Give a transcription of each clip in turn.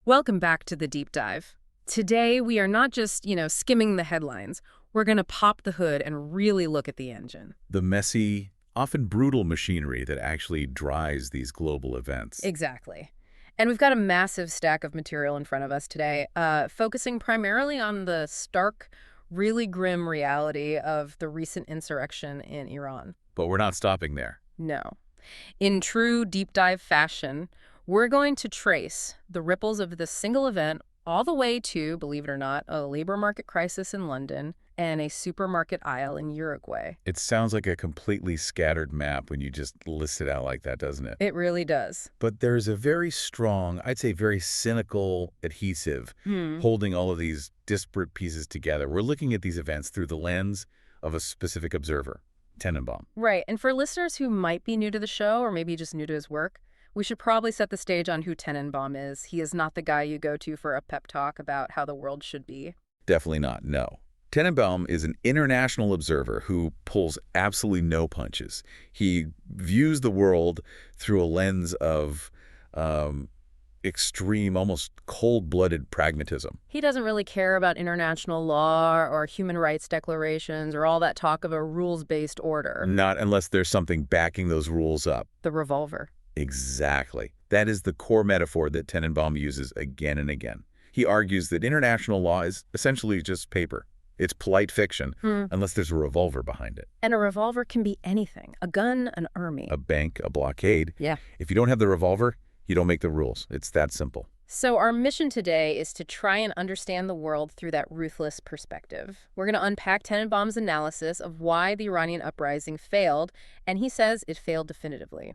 Welcome back to the deep dive. Today, we are not just, skimming the headlines. We're going to pop the hood and really look at the engine. The messy, often brutal machinery that actually drives these global events. Exactly. And we've got a massive stack of material in front of us today, focusing primarily on the stark, really grim reality of the recent insurrection in Iran. But we're not stopping there. No. In true deep dive fashion, we're going to trace the ripples of this single event all the way to, believe it or not, a labor market crisis in London and a supermarket aisle in Uruguay. It sounds like a completely scattered map when you just list it out like that, doesn't it? It really does. But there's a very strong, I'd say very cynical adhesive Hmm. holding all of these disparate pieces together. We're looking at these events through the lens of a specific observer, Tenenbaum. Right. And for listeners who might be new to the show or maybe just new to his work, we should probably set the stage on who Tenenbaum is. He is not the guy you go to for a pep talk about how the world should be. Definitely not, no. Tenenbaum is an international observer who pulls absolutely no punches. He views the world through a lens of extreme, almost cold-blooded pragmatism. He doesn't really care about international law or human rights declarations or all that talk of a rules-based order. Not unless there's something backing those rules up. The revolver. Exactly. That is the core metaphor that Tenenbaum uses again and again. He argues that international law is essentially just paper. It's polite fiction, unless there's a revolver behind it. And a revolver can be anything. A gun, an army. A bank, a blockade. Yeah. If you don't have the revolver, you don't make the rules. It's that simple. So our mission today is to try and understand the world through that ruthless perspective. We're going to unpack Tenenbaum's analysis of why the Iranian uprising failed, and he says it failed definitively.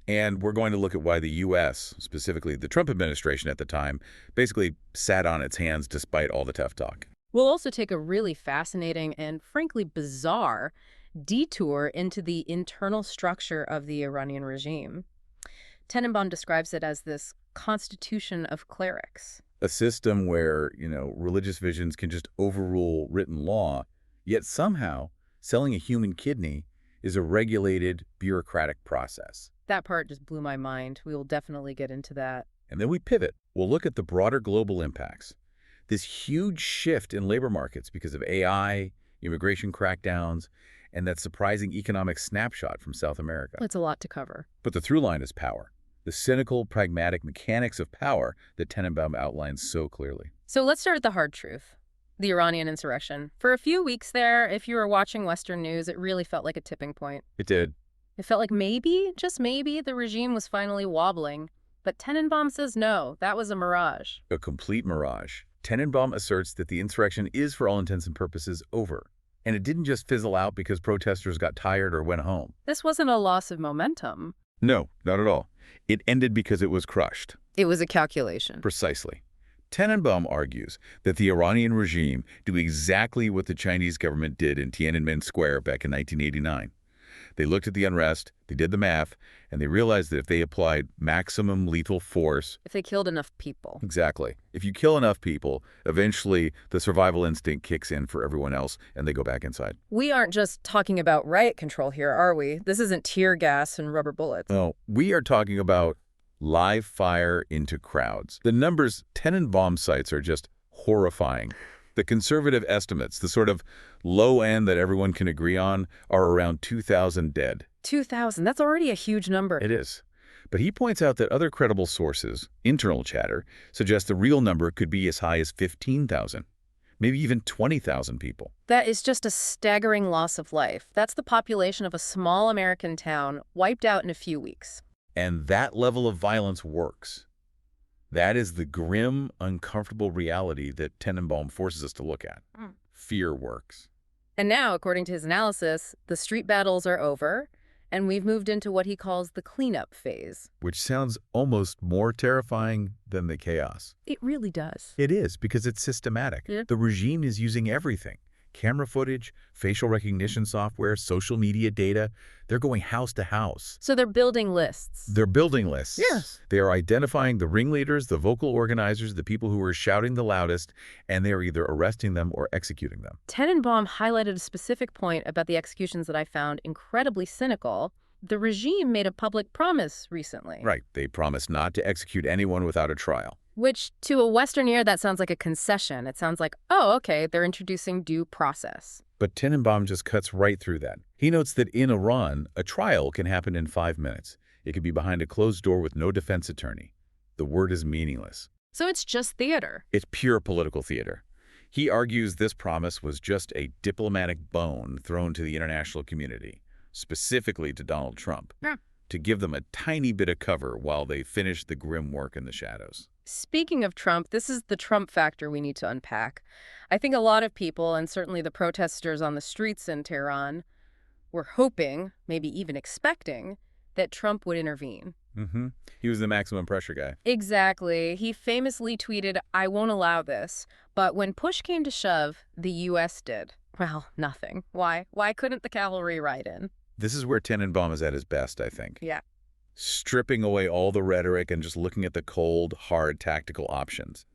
And we're going to look at why the U.S., specifically the Trump administration at the time, basically sat on its hands despite all the tough talk. We'll also take a really fascinating and frankly bizarre detour into the internal structure of the Iranian regime. Tenenbaum describes it as this constitution of clerics. A system where, religious visions can just overrule written law, yet somehow selling a human kidney is a regulated, bureaucratic process. That part just blew my mind. We will definitely get into that. And then we pivot. We'll look at the broader global impacts. This huge shift in labor markets because of AI, immigration crackdowns, and that surprising economic snapshot from South America. It's a lot to cover. But the through line is power. The cynical, pragmatic mechanics of power that Tenenbaum outlines so clearly. So let's start with the hard truth. The Iranian insurrection. For a few weeks there, if you were watching Western news, it really felt like a tipping point. It did. It felt like maybe, just maybe, the regime was finally wobbling. But Tenenbaum says no, that was a mirage. A complete mirage. Tenenbaum asserts that the insurrection is, for all intents and purposes, over. And it didn't just fizzle out because protesters got tired or went home. This wasn't a loss of momentum. No, not at all. It ended because it was crushed. It was a calculation. Precisely. Tenenbaum argues that the Iranian regime did exactly what the Chinese government did in Tiananmen Square back in 1989. They looked at the unrest, they did the math, and they realized that if they applied maximum lethal force... If they killed enough people. Exactly. If you kill enough people, eventually the survival instinct kicks in for everyone else, and they go back inside. We aren't just talking about riot control here, are we? This isn't tear gas and rubber bullets. No, we are talking about live fire into crowds. The numbers Tenenbaum cites are just horrifying. The conservative estimates, the sort of low end that everyone can agree on, are around 2,000 dead. 2,000, that's already a huge number. It is. But he points out that other credible sources, internal chatter, suggest the real number could be as high as 15,000, maybe even 20,000 people. That is just a staggering loss of life. That's the population of a small American town wiped out in a few weeks. And that level of violence works. That is the grim, uncomfortable reality that Tenenbaum forces us to look at. Fear works. And now, according to his analysis, the street battles are over, and we've moved into what he calls the cleanup phase. Which sounds almost more terrifying than the chaos. It really does. It is, because it's systematic. Yeah. The regime is using everything. Camera footage, facial recognition software, social media data. They're going house to house. So they're building lists. They're building lists. Yes. They are identifying the ringleaders, the vocal organizers, the people who are shouting the loudest, and they are either arresting them or executing them. Tenenbaum highlighted a specific point about the executions that I found incredibly cynical. the regime made a public promise recently. Right. They promised not to execute anyone without a trial. Which, to a Western ear, that sounds like a concession. It sounds like, oh, okay, they're introducing due process. But Tenenbaum just cuts right through that. He notes that in Iran, a trial can happen in 5 minutes. It could be behind a closed door with no defense attorney. The word is meaningless. So it's just theater. It's pure political theater. He argues this promise was just a diplomatic bone thrown to the international community, specifically to Donald Trump, Yeah. to give them a tiny bit of cover while they finish the grim work in the shadows. Speaking of Trump, this is the Trump factor we need to unpack. I think a lot of people, and certainly the protesters on the streets in Tehran, were hoping, maybe even expecting, that Trump would intervene. He was the maximum pressure guy. Exactly. He famously tweeted, "I won't allow this." But when push came to shove, the U.S. did. Well, nothing. Why? Why couldn't the cavalry ride in? This is where Tenenbaum is at his best, I think. Yeah. Stripping away all the rhetoric and just looking at the cold, hard tactical options.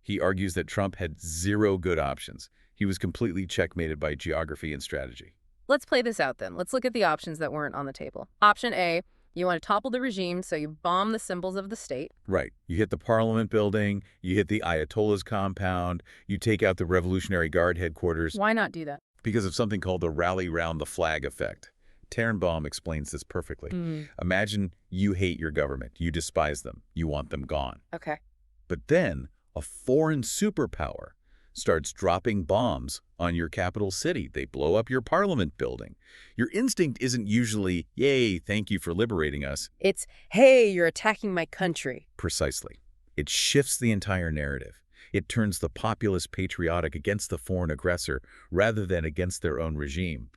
He argues that Trump had zero good options. He was completely checkmated by geography and strategy. Let's play this out then. Let's look at the options that weren't on the table. Option A, you want to topple the regime, so you bomb the symbols of the state. Right. You hit the Parliament building, you hit the Ayatollah's compound, you take out the Revolutionary Guard headquarters. Why not do that? Because of something called the rally round the flag effect. Tenenbaum explains this perfectly. Imagine you hate your government, you despise them, you want them gone. Okay. But then a foreign superpower starts dropping bombs on your capital city. They blow up your parliament building. Your instinct isn't usually, yay, thank you for liberating us. It's, hey, you're attacking my country. Precisely. It shifts the entire narrative. It turns the populace patriotic against the foreign aggressor rather than against their own regime.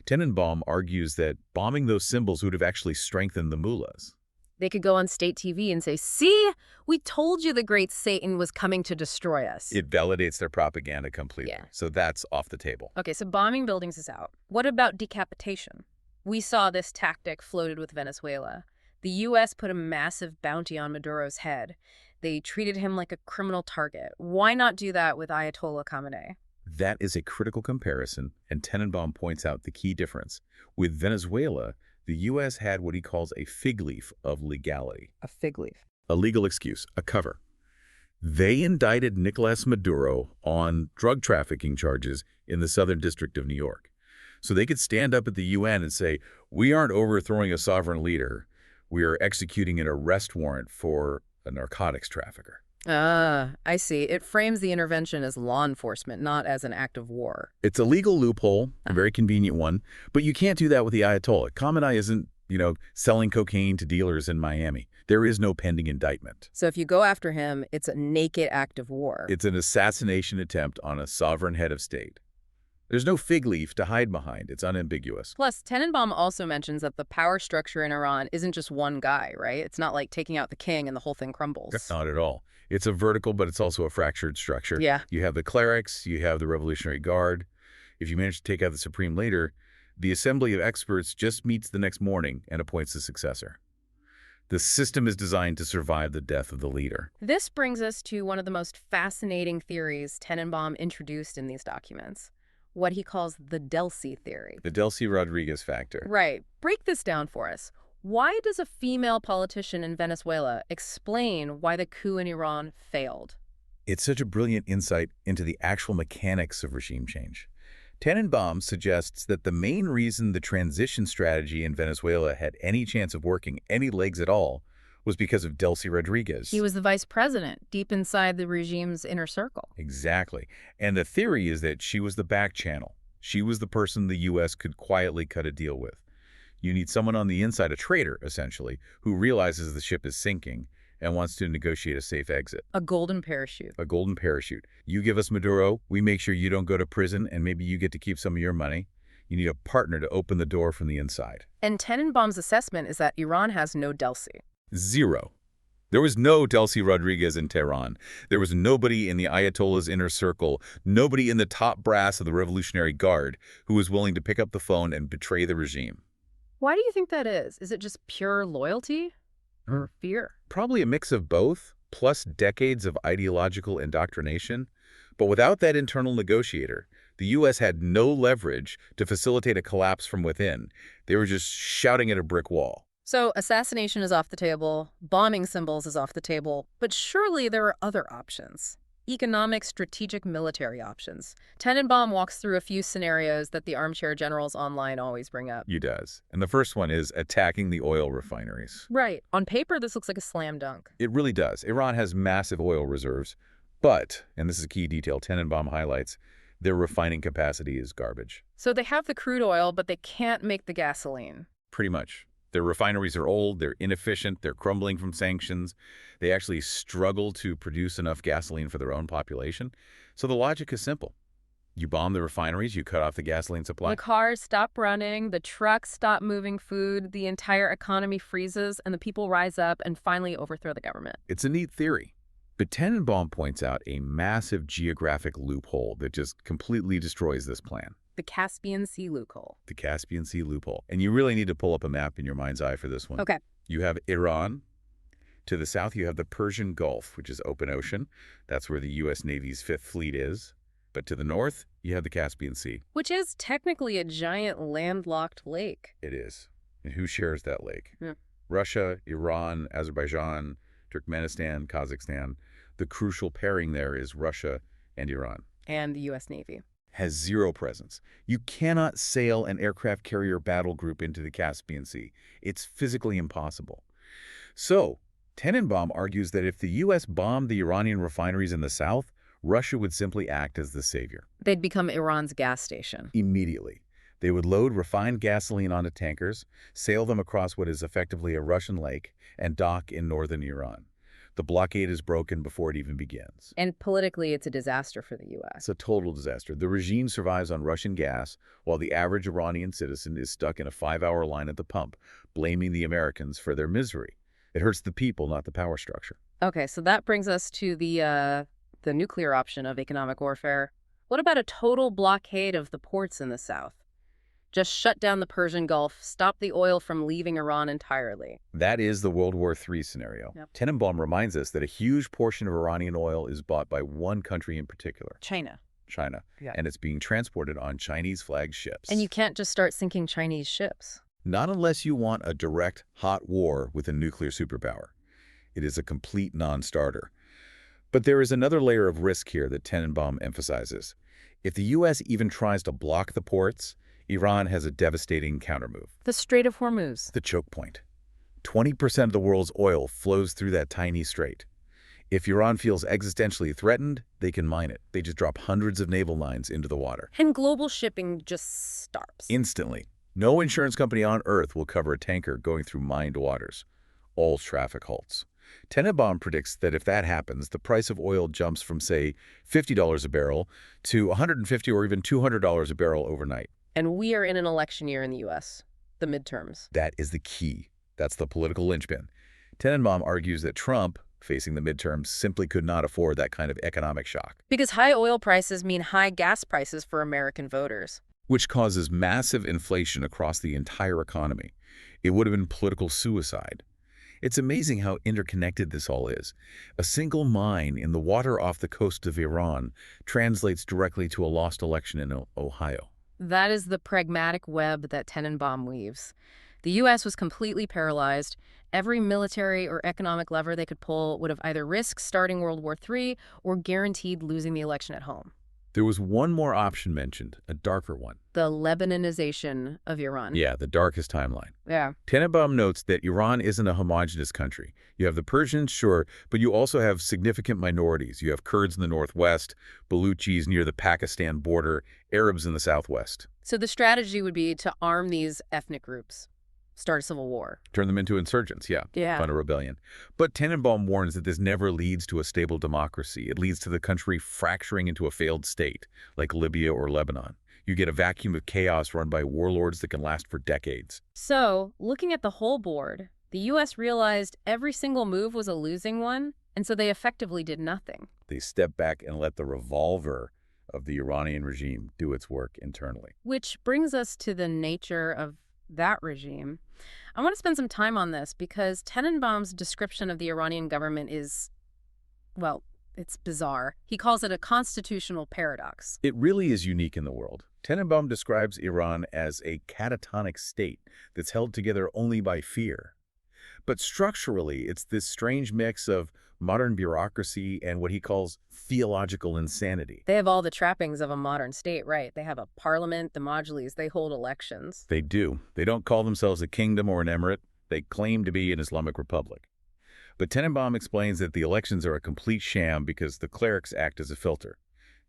Tenenbaum argues that bombing those symbols would have actually strengthened the mullahs. They could go on state TV and say, see, we told you the great Satan was coming to destroy us. It validates their propaganda completely. Yeah. So that's off the table. Okay, so bombing buildings is out. What about decapitation? We saw this tactic floated with Venezuela. The U.S. put a massive bounty on Maduro's head. They treated him like a criminal target. Why not do that with Ayatollah Khamenei? That is a critical comparison, and Tenenbaum points out the key difference. With Venezuela, the U.S. had what he calls a fig leaf of legality. A fig leaf. A legal excuse, a cover. They indicted Nicolas Maduro on drug trafficking charges in the Southern District of New York. So they could stand up at the UN and say, we aren't overthrowing a sovereign leader. We are executing an arrest warrant for a narcotics trafficker. Ah, I see. It frames the intervention as law enforcement, not as an act of war. It's a legal loophole, a very convenient one, but you can't do that with the Ayatollah. Khamenei isn't, selling cocaine to dealers in Miami. There is no pending indictment. So if you go after him, it's a naked act of war. It's an assassination attempt on a sovereign head of state. There's no fig leaf to hide behind. It's unambiguous. Plus, Tenenbaum also mentions that the power structure in Iran isn't just one guy, right? It's not like taking out the king and the whole thing crumbles. Not at all. It's a vertical, but it's also a fractured structure. Yeah. You have the clerics, you have the Revolutionary Guard. If you manage to take out the supreme leader, the assembly of experts just meets the next morning and appoints a successor. The system is designed to survive the death of the leader. This brings us to one of the most fascinating theories Tenenbaum introduced in these documents, what he calls the Delcy theory. The Delcy Rodriguez factor. Right. Break this down for us. Why does a female politician in Venezuela explain why the coup in Iran failed? It's such a brilliant insight into the actual mechanics of regime change. Tenenbaum suggests that the main reason the transition strategy in Venezuela had any chance of working, any legs at all, was because of Delcy Rodriguez. He was the vice president, deep inside the regime's inner circle. Exactly. And the theory is that she was the back channel. She was the person the U.S. could quietly cut a deal with. You need someone on the inside, a traitor, essentially, who realizes the ship is sinking and wants to negotiate a safe exit. A golden parachute. A golden parachute. You give us Maduro, we make sure you don't go to prison, and maybe you get to keep some of your money. You need a partner to open the door from the inside. And Tenenbaum's assessment is that Iran has no Delcy. Zero. There was no Delcy Rodriguez in Tehran. There was nobody in the Ayatollah's inner circle, nobody in the top brass of the Revolutionary Guard who was willing to pick up the phone and betray the regime. Why do you think that is? Is it just pure loyalty or fear? Probably a mix of both. plus decades of ideological indoctrination. But without that internal negotiator, the U.S. had no leverage to facilitate a collapse from within. They were just shouting at a brick wall. So assassination is off the table, bombing symbols is off the table, but surely there are other options. Economic, strategic, military options. Tenenbaum walks through a few scenarios that the armchair generals online always bring up. He does. And the first one is attacking the oil refineries. Right. On paper, this looks like a slam dunk. It really does. Iran has massive oil reserves, but, and this is a key detail Tenenbaum highlights, their refining capacity is garbage. So they have the crude oil, but they can't make the gasoline. Pretty much. Their refineries are old, they're inefficient, they're crumbling from sanctions. They actually struggle to produce enough gasoline for their own population. So the logic is simple. You bomb the refineries, you cut off the gasoline supply. The cars stop running, the trucks stop moving food, the entire economy freezes, and the people rise up and finally overthrow the government. It's a neat theory. But Tenenbaum points out a massive geographic loophole that just completely destroys this plan. The Caspian Sea loophole. The Caspian Sea loophole. And you really need to pull up a map in your mind's eye for this one. Okay. You have Iran. To the south, you have the Persian Gulf, which is open ocean. That's where the U.S. Navy's Fifth Fleet is. But to the north, you have the Caspian Sea. Which is technically a giant landlocked lake. It is. And who shares that lake? Yeah. Russia, Iran, Azerbaijan, Turkmenistan, Kazakhstan. The crucial pairing there is Russia and Iran. And the U.S. Navy. Has zero presence. You cannot sail an aircraft carrier battle group into the Caspian Sea. It's physically impossible. So, Tenenbaum argues that if the U.S. bombed the Iranian refineries in the south, Russia would simply act as the savior. They'd become Iran's gas station. Immediately. They would load refined gasoline onto tankers, sail them across what is effectively a Russian lake, and dock in northern Iran. The blockade is broken before it even begins. And politically, it's a disaster for the U.S. It's a total disaster. The regime survives on Russian gas, while the average Iranian citizen is stuck in a 5-hour line at the pump, blaming the Americans for their misery. It hurts the people, not the power structure. Okay, so that brings us to the nuclear option of economic warfare. What about a total blockade of the ports in the south? Just shut down the Persian Gulf, stop the oil from leaving Iran entirely. That is the World War III scenario. Yep. Tenenbaum reminds us that a huge portion of Iranian oil is bought by one country in particular. China. Yeah. And it's being transported on Chinese-flagged ships. And you can't just start sinking Chinese ships. Not unless you want a direct, hot war with a nuclear superpower. It is a complete non-starter. But there is another layer of risk here that Tenenbaum emphasizes. If the U.S. even tries to block the ports, Iran has a devastating countermove. The Strait of Hormuz. The choke point. 20% of the world's oil flows through that tiny strait. If Iran feels existentially threatened, they can mine it. They just drop hundreds of naval lines into the water. And global shipping just stops. Instantly. No insurance company on Earth will cover a tanker going through mined waters. All traffic halts. Tenenbaum predicts that if that happens, the price of oil jumps from, say, $50 a barrel to $150 or even $200 a barrel overnight. And we are in an election year in the U.S., the midterms. That is the key. That's the political linchpin. Tenenbaum argues that Trump, facing the midterms, simply could not afford that kind of economic shock. Because high oil prices mean high gas prices for American voters. Which causes massive inflation across the entire economy. It would have been political suicide. It's amazing how interconnected this all is. A single mine in the water off the coast of Iran translates directly to a lost election in Ohio. That is the pragmatic web that Tenenbaum weaves. The U.S. was completely paralyzed. Every military or economic lever they could pull would have either risked starting World War III or guaranteed losing the election at home. There was one more option mentioned, a darker one. The Lebanonization of Iran. Yeah, the darkest timeline. Yeah. Tenenbaum notes that Iran isn't a homogenous country. You have the Persians, sure, but you also have significant minorities. You have Kurds in the northwest, Baluchis near the Pakistan border, Arabs in the southwest. So the strategy would be to arm these ethnic groups, start a civil war. Turn them into insurgents, yeah. Fund a rebellion. But Tenenbaum warns that this never leads to a stable democracy. It leads to the country fracturing into a failed state, like Libya or Lebanon. You get a vacuum of chaos run by warlords that can last for decades. So, looking at the whole board, the U.S. realized every single move was a losing one, and so they effectively did nothing. They stepped back and let the revolver of the Iranian regime do its work internally. Which brings us to the nature of that regime. I want to spend some time on this because Tenenbaum's description of the Iranian government is Well, it's bizarre. He calls it a constitutional paradox. It really is unique in the world. Tenenbaum describes Iran as a catatonic state that's held together only by fear. But structurally, it's this strange mix of modern bureaucracy and what he calls theological insanity. They have all the trappings of a modern state, right? They have a parliament, the Majlis, they hold elections. They do. They don't call themselves a kingdom or an emirate. They claim to be an Islamic republic. But Tenenbaum explains that the elections are a complete sham because the clerics act as a filter.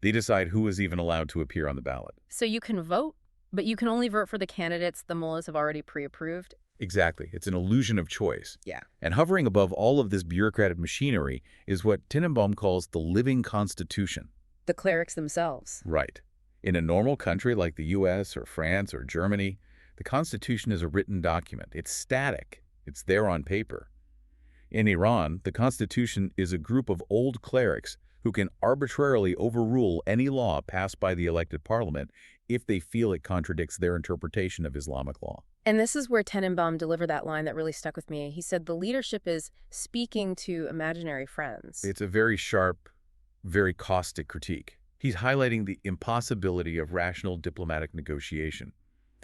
They decide who is even allowed to appear on the ballot. So you can vote, but you can only vote for the candidates the mullahs have already pre-approved? Exactly. It's an illusion of choice. Yeah. And hovering above all of this bureaucratic machinery is what Tenenbaum calls the living constitution. The clerics themselves. Right. In a normal country like the US or France or Germany, the Constitution is a written document. It's static. It's there on paper. In Iran, the Constitution is a group of old clerics who can arbitrarily overrule any law passed by the elected parliament if they feel it contradicts their interpretation of Islamic law. And this is where Tenenbaum delivered that line that really stuck with me. He said the leadership is speaking to imaginary friends. It's a very sharp, very caustic critique. He's highlighting the impossibility of rational diplomatic negotiation.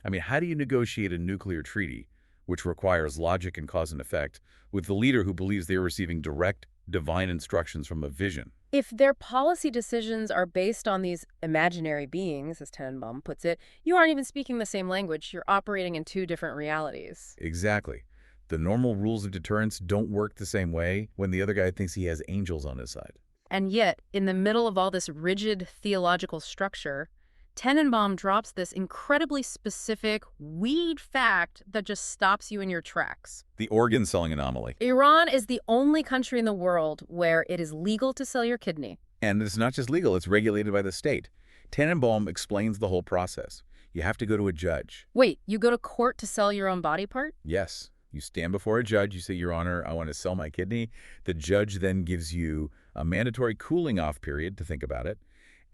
I mean, how do you negotiate a nuclear treaty, which requires logic and cause and effect, with the leader who believes they're receiving direct, divine instructions from a vision? If their policy decisions are based on these imaginary beings, as Tenenbaum puts it, you aren't even speaking the same language. You're operating in two different realities. Exactly. The normal rules of deterrence don't work the same way when the other guy thinks he has angels on his side. And yet, in the middle of all this rigid theological structure, Tenenbaum drops this incredibly specific, weird fact that just stops you in your tracks. The organ selling anomaly. Iran is the only country in the world where it is legal to sell your kidney. And it's not just legal, it's regulated by the state. Tenenbaum explains the whole process. You have to go to a judge. Wait, you go to court to sell your own body part? Yes. You stand before a judge, you say, Your Honor, I want to sell my kidney. The judge then gives you a mandatory cooling off period to think about it.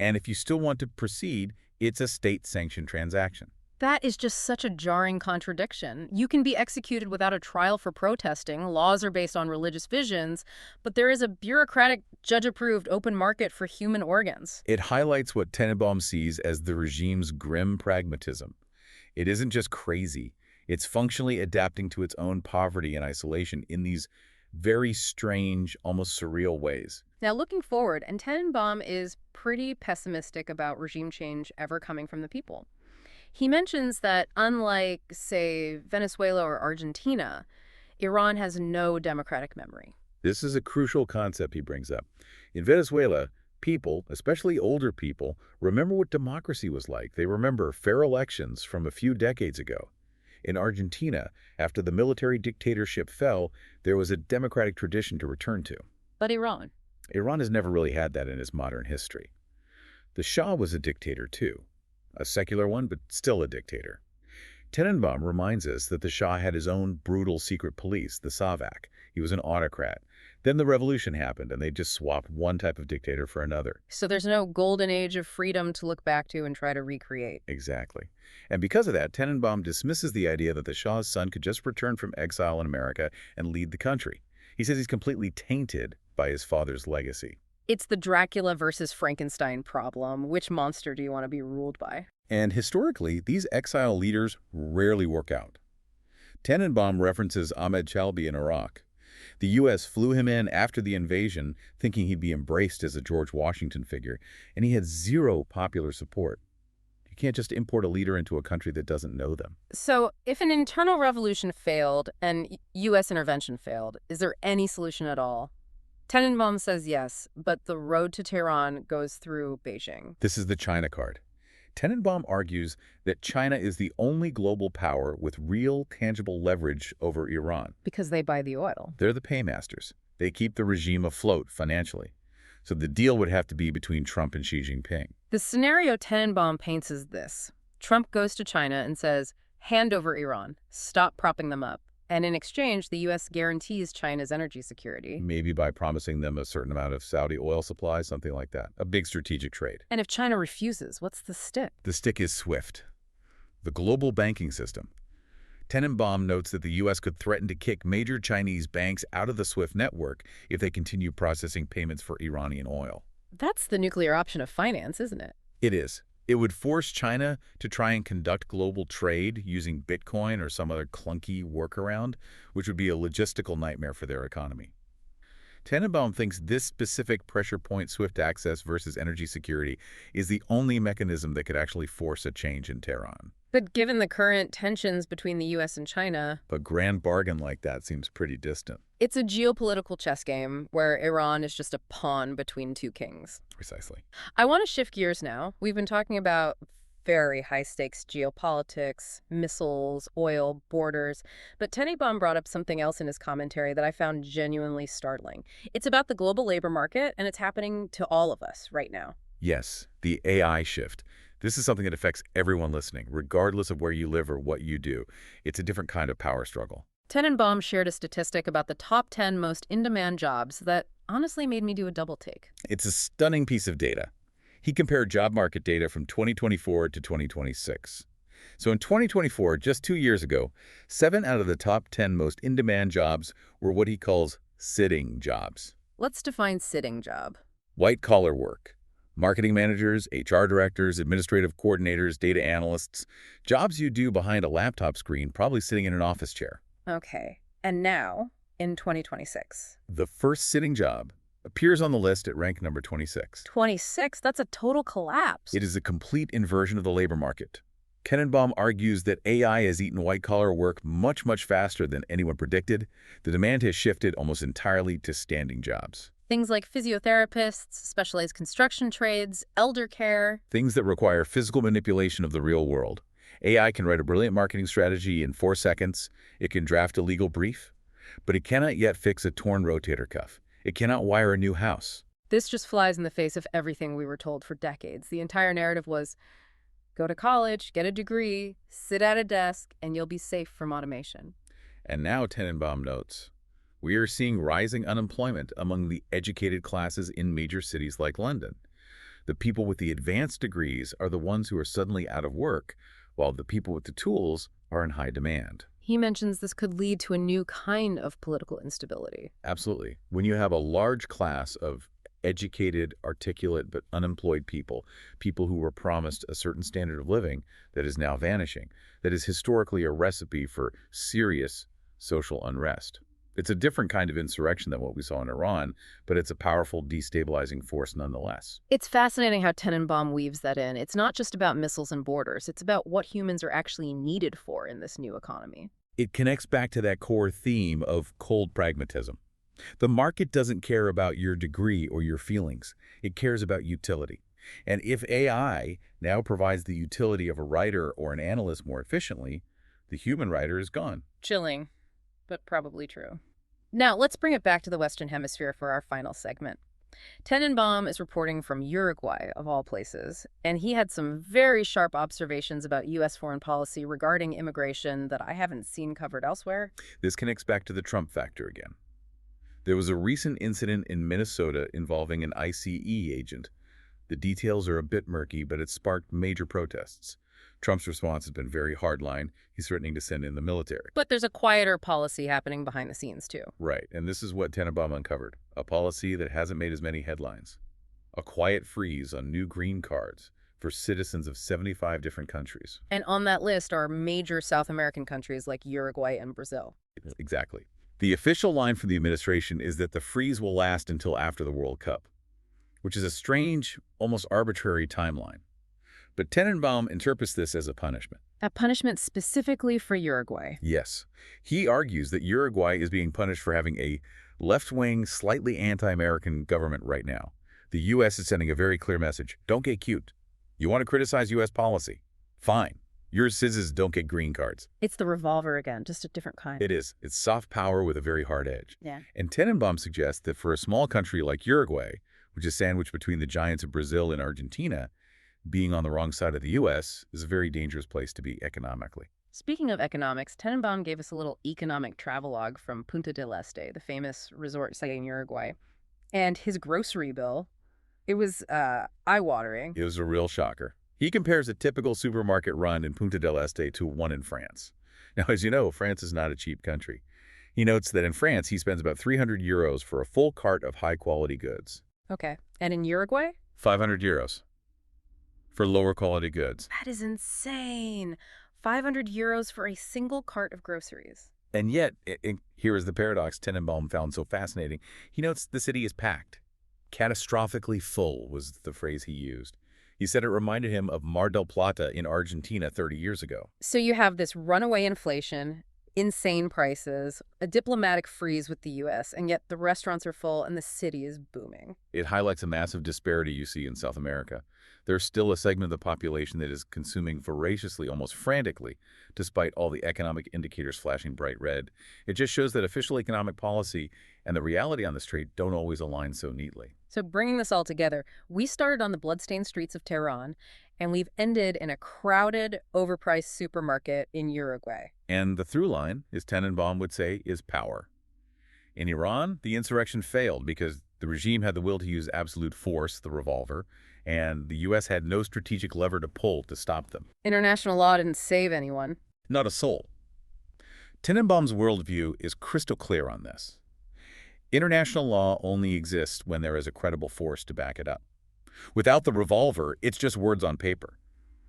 And if you still want to proceed, it's a state-sanctioned transaction. That is just such a jarring contradiction. You can be executed without a trial for protesting. Laws are based on religious visions, but there is a bureaucratic, judge-approved open market for human organs. It highlights what Tenenbaum sees as the regime's grim pragmatism. It isn't just crazy. It's functionally adapting to its own poverty and isolation in these very strange, almost surreal ways. Now, looking forward, and Tenenbaum is pretty pessimistic about regime change ever coming from the people. He mentions that unlike, say, Venezuela or Argentina, Iran has no democratic memory. This is a crucial concept he brings up. In Venezuela, people, especially older people, remember what democracy was like. They remember fair elections from a few decades ago. In Argentina, after the military dictatorship fell, there was a democratic tradition to return to. But Iran? Iran has never really had that in its modern history. The Shah was a dictator too. A secular one, but still a dictator. Tenenbaum reminds us that the Shah had his own brutal secret police, the Savak. He was an autocrat. Then the revolution happened, and they just swapped one type of dictator for another. So there's no golden age of freedom to look back to and try to recreate. Exactly. And because of that, Tenenbaum dismisses the idea that the Shah's son could just return from exile in America and lead the country. He says he's completely tainted by his father's legacy. It's the Dracula versus Frankenstein problem. Which monster do you want to be ruled by? And historically, these exile leaders rarely work out. Tenenbaum references Ahmed Chalbi in Iraq. The U.S. flew him in after the invasion, thinking he'd be embraced as a George Washington figure, and he had zero popular support. You can't just import a leader into a country that doesn't know them. So if an internal revolution failed and U.S. intervention failed, is there any solution at all? Tenenbaum says yes, but the road to Tehran goes through Beijing. This is the China card. Tenenbaum argues that China is the only global power with real, tangible leverage over Iran. Because they buy the oil. They're the paymasters. They keep the regime afloat financially. So the deal would have to be between Trump and Xi Jinping. The scenario Tenenbaum paints is this. Trump goes to China and says, hand over Iran, stop propping them up. And in exchange, the U.S. guarantees China's energy security. Maybe by promising them a certain amount of Saudi oil supply, something like that. A big strategic trade. And if China refuses, what's the stick? The stick is SWIFT, the global banking system. Tenenbaum notes that the U.S. could threaten to kick major Chinese banks out of the SWIFT network if they continue processing payments for Iranian oil. That's the nuclear option of finance, isn't it? It is. It would force China to try and conduct global trade using Bitcoin or some other clunky workaround, which would be a logistical nightmare for their economy. Tenenbaum thinks this specific pressure point SWIFT access versus energy security is the only mechanism that could actually force a change in Tehran. But given the current tensions between the U.S. and China, A grand bargain like that seems pretty distant. it's a geopolitical chess game where Iran is just a pawn between two kings. Precisely. I want to shift gears now. We've been talking about very high-stakes geopolitics, missiles, oil, borders, but Tenenbaum brought up something else in his commentary that I found genuinely startling. It's about the global labor market, and it's happening to all of us right now. Yes, the AI shift. This is something that affects everyone listening, regardless of where you live or what you do. It's a different kind of power struggle. Tenenbaum shared a statistic about the top 10 most in-demand jobs that honestly made me do a double take. It's a stunning piece of data. He compared job market data from 2024 to 2026. So in 2024, just 2 years ago, 7 out of the top 10 most in-demand jobs were what he calls sitting jobs. Let's define sitting job. White-collar work. Marketing managers, HR directors, administrative coordinators, data analysts. Jobs you do behind a laptop screen, probably sitting in an office chair. Okay. And now, in 2026. The first sitting job appears on the list at rank number 26. 26? That's a total collapse. It is a complete inversion of the labor market. Tenenbaum argues that AI has eaten white-collar work much, much faster than anyone predicted. The demand has shifted almost entirely to standing jobs. Things like physiotherapists, specialized construction trades, elder care. Things that require physical manipulation of the real world. AI can write a brilliant marketing strategy in 4 seconds. It can draft a legal brief. But it cannot yet fix a torn rotator cuff. It cannot wire a new house. This just flies in the face of everything we were told for decades. The entire narrative was, go to college, get a degree, sit at a desk, and you'll be safe from automation. And now, Tenenbaum notes, we are seeing rising unemployment among the educated classes in major cities like London. The people with the advanced degrees are the ones who are suddenly out of work, while the people with the tools are in high demand. He mentions this could lead to a new kind of political instability. Absolutely. When you have a large class of educated, articulate, but unemployed people, people who were promised a certain standard of living that is now vanishing, that is historically a recipe for serious social unrest. It's a different kind of insurrection than what we saw in Iran, but it's a powerful destabilizing force nonetheless. It's fascinating how Tenenbaum weaves that in. It's not just about missiles and borders. It's about what humans are actually needed for in this new economy. It connects back to that core theme of cold pragmatism. The market doesn't care about your degree or your feelings. It cares about utility. And if AI now provides the utility of a writer or an analyst more efficiently, the human writer is gone. Chilling, but probably true. Now, let's bring it back to the Western Hemisphere for our final segment. Tenenbaum is reporting from Uruguay, of all places, and he had some very sharp observations about U.S. foreign policy regarding immigration that I haven't seen covered elsewhere. This connects back to the Trump factor again. There was a recent incident in Minnesota involving an ICE agent. The details are a bit murky, but it sparked major protests. Trump's response has been very hardline. He's threatening to send in the military. But there's a quieter policy happening behind the scenes, too. Right, and this is what Tenenbaum uncovered. A policy that hasn't made as many headlines. A quiet freeze on new green cards for citizens of 75 different countries. And on that list are major South American countries like Uruguay and Brazil. Exactly. The official line from the administration is that the freeze will last until after the World Cup, which is a strange, almost arbitrary timeline. But Tenenbaum interprets this as a punishment. A punishment specifically for Uruguay. Yes. He argues that Uruguay is being punished for having a left-wing, slightly anti-American government right now. The U.S. is sending a very clear message. Don't get cute. You want to criticize U.S. policy? Fine. Your citizens don't get green cards. It's the revolver again, just a different kind. It is. It's soft power with a very hard edge. Yeah. And Tenenbaum suggests that for a small country like Uruguay, which is sandwiched between the giants of Brazil and Argentina, being on the wrong side of the U.S. is a very dangerous place to be economically. Speaking of economics, Tenenbaum gave us a little economic travelogue from Punta del Este, the famous resort site in Uruguay. And his grocery bill, it was eye-watering. It was a real shocker. He compares a typical supermarket run in Punta del Este to one in France. Now, as you know, France is not a cheap country. He notes that in France, he spends about 300 euros for a full cart of high-quality goods. Okay. And in Uruguay? 500 euros for lower quality goods. That is insane. 500 euros for a single cart of groceries. And yet, here is the paradox Tenenbaum found so fascinating. He notes the city is packed. Catastrophically full was the phrase he used. He said it reminded him of Mar del Plata in Argentina 30 years ago. So you have this runaway inflation, insane prices, a diplomatic freeze with the U.S., and yet the restaurants are full and the city is booming. It highlights a massive disparity you see in South America. There's still a segment of the population that is consuming voraciously, almost frantically, despite all the economic indicators flashing bright red. It just shows that official economic policy and the reality on the street don't always align so neatly. So bringing this all together, we started on the bloodstained streets of Tehran, and we've ended in a crowded, overpriced supermarket in Uruguay. And the through line, as Tenenbaum would say, is power. In Iran, the insurrection failed because the regime had the will to use absolute force, the revolver, and the U.S. had no strategic lever to pull to stop them. International law didn't save anyone. Not a soul. Tenenbaum's worldview is crystal clear on this. International law only exists when there is a credible force to back it up. Without the revolver, it's just words on paper.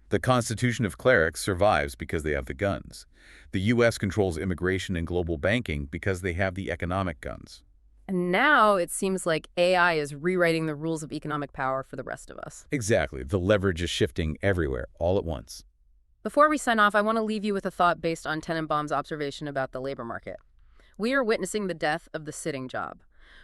The Constitution of Clerics survives because they have the guns. The U.S. controls immigration and global banking because they have the economic guns. And now it seems like AI is rewriting the rules of economic power for the rest of us. Exactly. The leverage is shifting everywhere, all at once. Before we sign off, I want to leave you with a thought based on Tenenbaum's observation about the labor market. We are witnessing the death of the sitting job.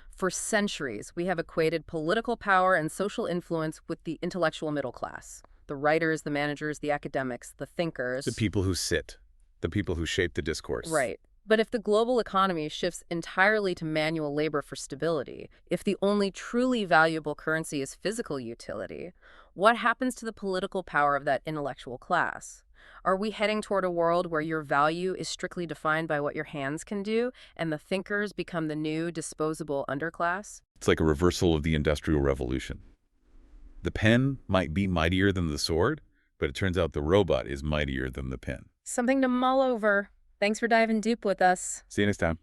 For centuries, we have equated political power and social influence with the intellectual middle class. The writers, the managers, the academics, the thinkers. The people who sit, the people who shape the discourse. Right. But if the global economy shifts entirely to manual labor for stability, if the only truly valuable currency is physical utility, what happens to the political power of that intellectual class? Are we heading toward a world where your value is strictly defined by what your hands can do, and the thinkers become the new disposable underclass? It's like a reversal of the Industrial Revolution. The pen might be mightier than the sword, but it turns out the robot is mightier than the pen. Something to mull over. Thanks for diving deep with us. See you next time.